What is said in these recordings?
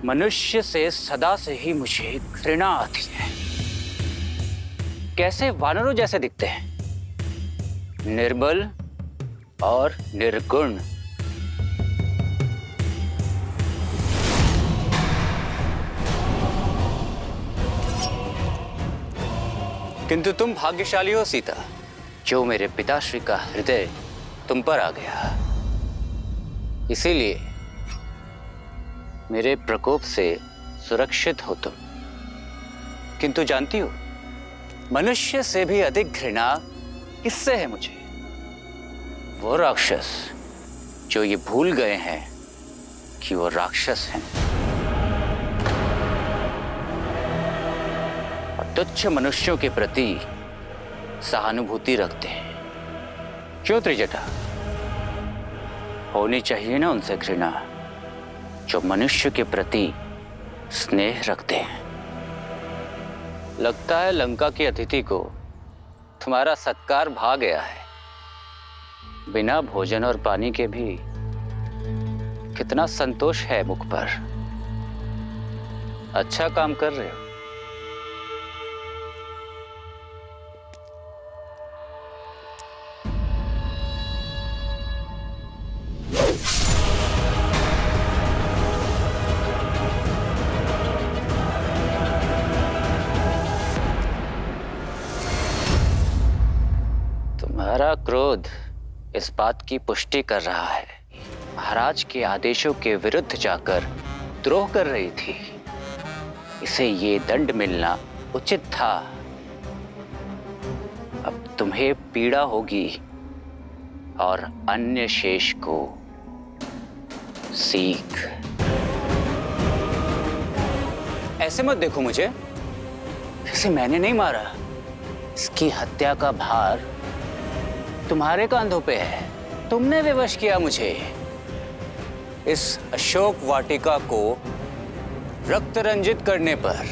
मनुष्य से सदा से ही मुझे घृणा आती है। कैसे वानरों जैसे दिखते हैं, निर्बल और निर्गुण। किंतु तुम भाग्यशाली हो सीता, जो मेरे पिताश्री का हृदय तुम पर आ गया। इसीलिए मेरे प्रकोप से सुरक्षित हो तुम। किंतु जानती हो, मनुष्य से भी अधिक घृणा किससे है मुझे? वो राक्षस जो ये भूल गए हैं कि वो राक्षस हैं और तुच्छ मनुष्यों के प्रति सहानुभूति रखते हैं। क्यों त्रिजटा? होनी चाहिए ना उनसे घृणा जो मनुष्य के प्रति स्नेह रखते हैं। लगता है लंका के अतिथि को तुम्हारा सत्कार भा गया है। बिना भोजन और पानी के भी कितना संतोष है मुख पर। अच्छा काम कर रहे हो। तुम्हारा क्रोध इस बात की पुष्टि कर रहा है, महाराज के आदेशों के विरुद्ध जाकर द्रोह कर रही थी। इसे ये दंड मिलना उचित था। अब तुम्हें पीड़ा होगी और अन्य शेष को सीख। ऐसे मत देखो मुझे, इसे मैंने नहीं मारा। इसकी हत्या का भार तुम्हारे कांधों पे है। तुमने विवश किया मुझे। इस अशोक वाटिका को रक्त रंजित करने पर।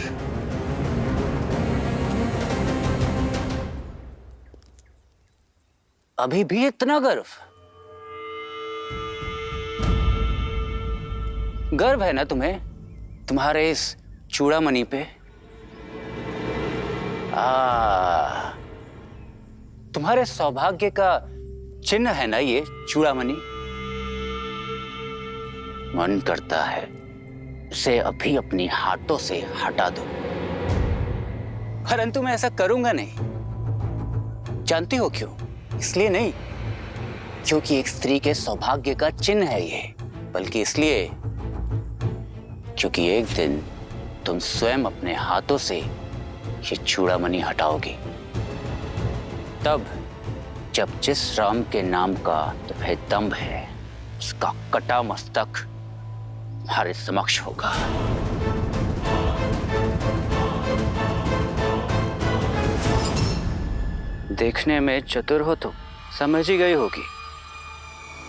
अभी भी इतना गर्व? गर्व है ना तुम्हें तुम्हारे इस चूड़ामणि पे? तुम्हारे सौभाग्य का चिन्ह है ना ये चूड़ामणि। मन करता है उसे अभी अपनी हाथों से हटा दो, परंतु मैं ऐसा करूंगा नहीं। जानती हो क्यों? इसलिए नहीं क्योंकि एक स्त्री के सौभाग्य का चिन्ह है ये, बल्कि इसलिए क्योंकि एक दिन तुम स्वयं अपने हाथों से ये चूड़ामणि हटाओगी। तब जब जिस राम के नाम का तुम्हें दम्भ है, उसका कटा मस्तक हमारे समक्ष होगा। देखने में चतुर हो तो समझ ही गई होगी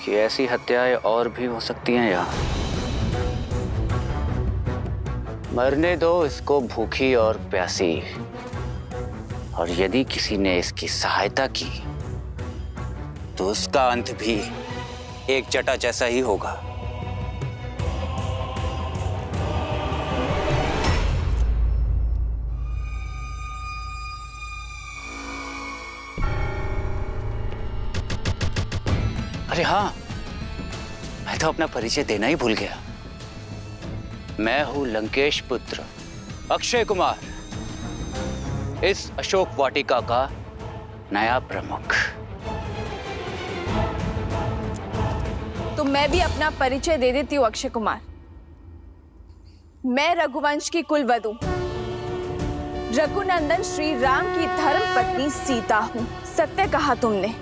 कि ऐसी हत्याएं और भी हो सकती हैं यहाँ। मरने दो इसको भूखी और प्यासी, और यदि किसी ने इसकी सहायता की तो उसका अंत भी एक जटा जैसा ही होगा। अरे हाँ, मैं तो अपना परिचय देना ही भूल गया। मैं हूं लंकेश पुत्र अक्षय कुमार, इस अशोक वाटिका का नया प्रमुख। तो मैं भी अपना परिचय दे देती हूँ अक्षय कुमार। मैं रघुवंश की कुलवधू रघुनंदन श्री राम की धर्म पत्नी सीता हूँ। सत्य कहा तुमने।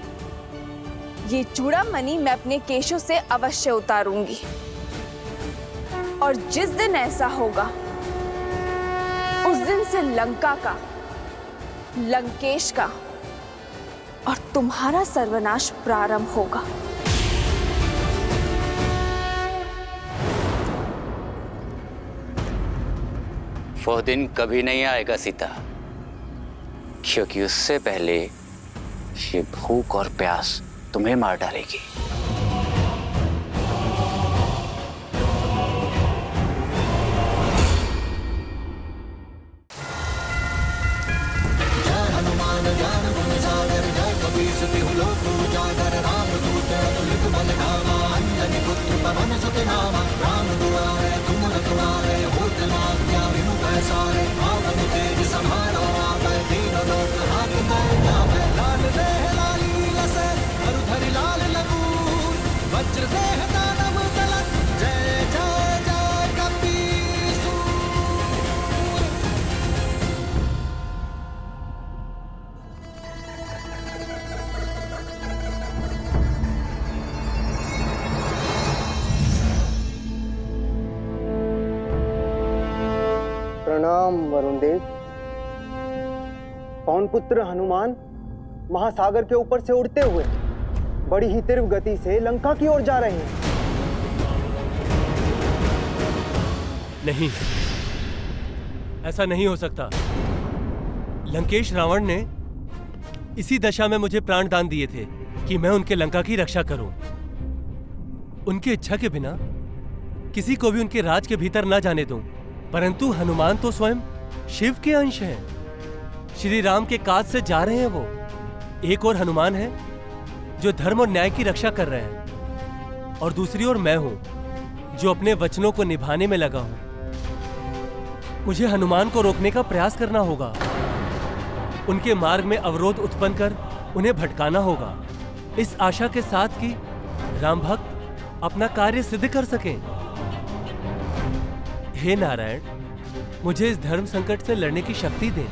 ये चूड़ामणि मैं अपने केशों से अवश्य उतारूंगी, और जिस दिन ऐसा होगा उस दिन से लंका का, लंकेश का और तुम्हारा सर्वनाश प्रारंभ होगा। वो दिन कभी नहीं आएगा सीता, क्योंकि उससे पहले ये भूख और प्यास तुम्हें मार डालेगी। पैसारे आपन तेज संभालो आप तीनों लोक हाथ जावे लाल देह लाली लसे मरुधरी लाल लगूर वज्र देह दानव दलन जय जय जय कपीसूर। प्रणाम वरुण देव। पवन पुत्र हनुमान महासागर के ऊपर से उड़ते हुए बड़ी ही तीव्र गति से लंका की ओर जा रहे हैं। नहीं, ऐसा नहीं हो सकता। लंकेश रावण ने इसी दशा में मुझे प्राण दान दिए थे कि मैं उनके लंका की रक्षा करूं। उनकी इच्छा के बिना किसी को भी उनके राज के भीतर न जाने दूं। परंतु हनुमान तो स्वयं शिव के अंश हैं। श्री राम के काज से जा रहे हैं वो। एक और हनुमान है जो धर्म और न्याय की रक्षा कर रहे हैं, और दूसरी ओर मैं हूं जो अपने वचनों को निभाने में लगा हूं। मुझे हनुमान को रोकने का प्रयास करना होगा, उनके मार्ग में अवरोध उत्पन्न कर उन्हें भटकाना होगा, इस आशा के साथ कि राम भक्त अपना कार्य सिद्ध कर सकें। हे नारायण, मुझे इस धर्म संकट से लड़ने की शक्ति दें।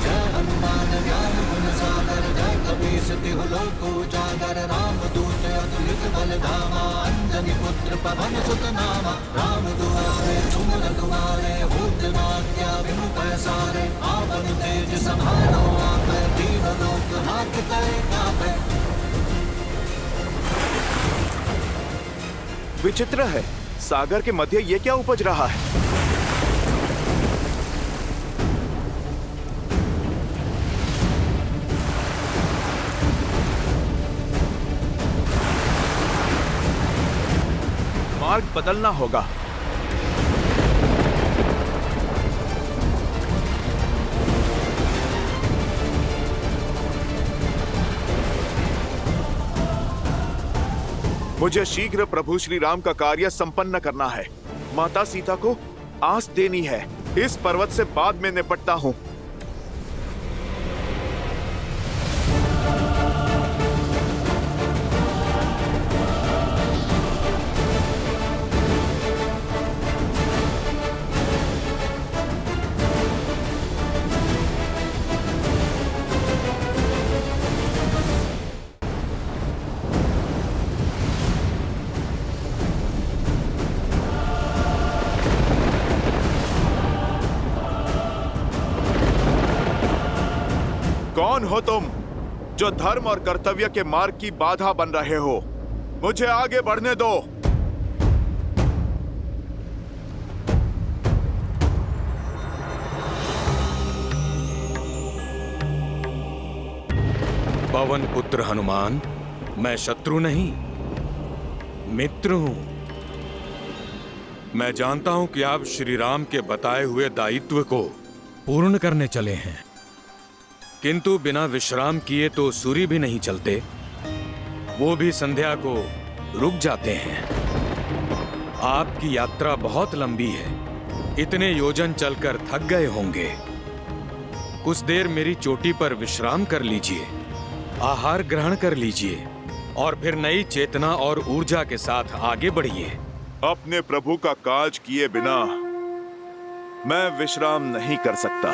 जय हनुमान ज्ञान गुण सागर जय कपीस तिहु लोक उजागर रामदूत अतुलित बल धामा अंजनी पुत्र पवन सुत नामा राम दुआरे तुम रखवारे होत न आज्ञा बिनु पैसारे आपन तेज संभालो आप तीनों लोक हाथ कांपे। विचित्र है, सागर के मध्य ये क्या उपज रहा है? मार्ग बदलना होगा। मुझे शीघ्र प्रभु श्री राम का कार्य संपन्न करना है। माता सीता को आस देनी है। इस पर्वत से बाद में निपटता हूँ। कौन हो तुम जो धर्म और कर्तव्य के मार्ग की बाधा बन रहे हो? मुझे आगे बढ़ने दो। पवन पुत्र हनुमान, मैं शत्रु नहीं, मित्र हूं। मैं जानता हूं कि आप श्री राम के बताए हुए दायित्व को पूर्ण करने चले हैं, किंतु बिना विश्राम किए तो सूर्य भी नहीं चलते, वो भी संध्या को रुक जाते हैं। आपकी यात्रा बहुत लंबी है, इतने योजन चलकर थक गए होंगे। कुछ देर मेरी चोटी पर विश्राम कर लीजिए, आहार ग्रहण कर लीजिए और फिर नई चेतना और ऊर्जा के साथ आगे बढ़िए। अपने प्रभु का काज किए बिना मैं विश्राम नहीं कर सकता।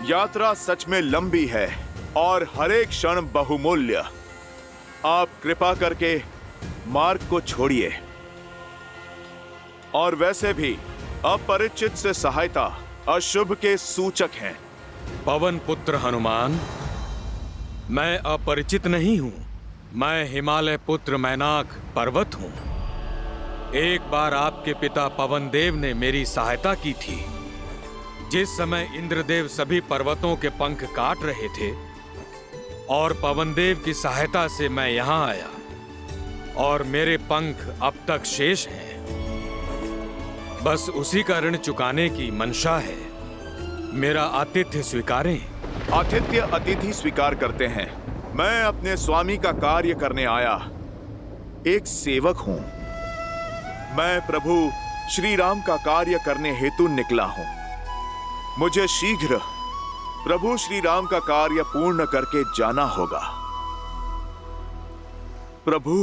यात्रा सच में लंबी है और हर एक क्षण बहुमूल्य। आप कृपा करके मार्ग को छोड़िए। और वैसे भी अपरिचित से सहायता अशुभ के सूचक हैं। पवन पुत्र हनुमान, मैं अपरिचित नहीं हूं। मैं हिमालय पुत्र मैनाक पर्वत हूं। एक बार आपके पिता पवन देव ने मेरी सहायता की थी। जिस समय इंद्रदेव सभी पर्वतों के पंख काट रहे थे और पवन देव की सहायता से मैं यहां आया और मेरे पंख अब तक शेष हैं। बस उसी का ऋण चुकाने की मंशा है। मेरा आतिथ्य स्वीकारें। आतिथ्य अतिथि स्वीकार करते हैं। मैं अपने स्वामी का कार्य करने आया एक सेवक हूं। मैं प्रभु श्री राम का कार्य करने हेतु निकला हूं। मुझे शीघ्र प्रभु श्री राम का कार्य पूर्ण करके जाना होगा। प्रभु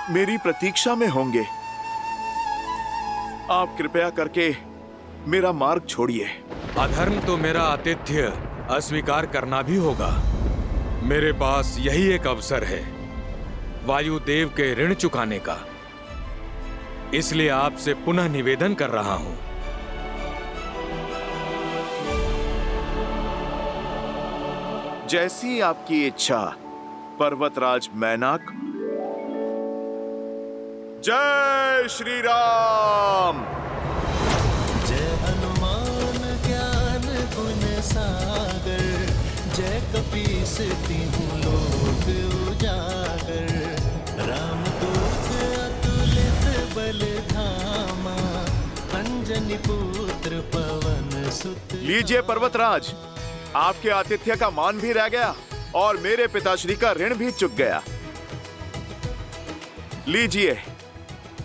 मेरी प्रतीक्षा में होंगे। आप कृपया करके मेरा मार्ग छोड़िए। अधर्म तो मेरा आतिथ्य अस्वीकार करना भी होगा। मेरे पास यही एक अवसर है वायुदेव के ऋण चुकाने का, इसलिए आपसे पुनः निवेदन कर रहा हूं। जैसी आपकी इच्छा पर्वतराज मैनाक। जय श्री राम। जय हनुमान ज्ञान गुण सागर, जय कपीस तिहुँ लोक उजागर। राम दूत अतुलित बल धामा, अंजनी पुत्र पवन सुत। लीजिए पर्वतराज, आपके आतिथ्य का मान भी रह गया और मेरे पिताश्री का ऋण भी चुक गया। लीजिए,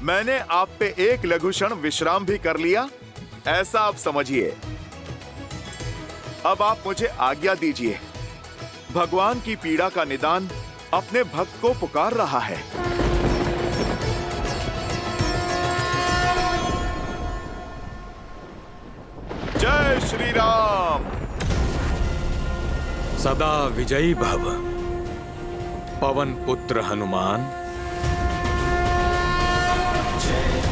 मैंने आप पे एक लघु क्षण विश्राम भी कर लिया, ऐसा आप समझिए। अब आप मुझे आज्ञा दीजिए। भगवान की पीड़ा का निदान अपने भक्त को पुकार रहा है। जय श्री राम। सदा विजयी भव पवन पुत्र हनुमान। जय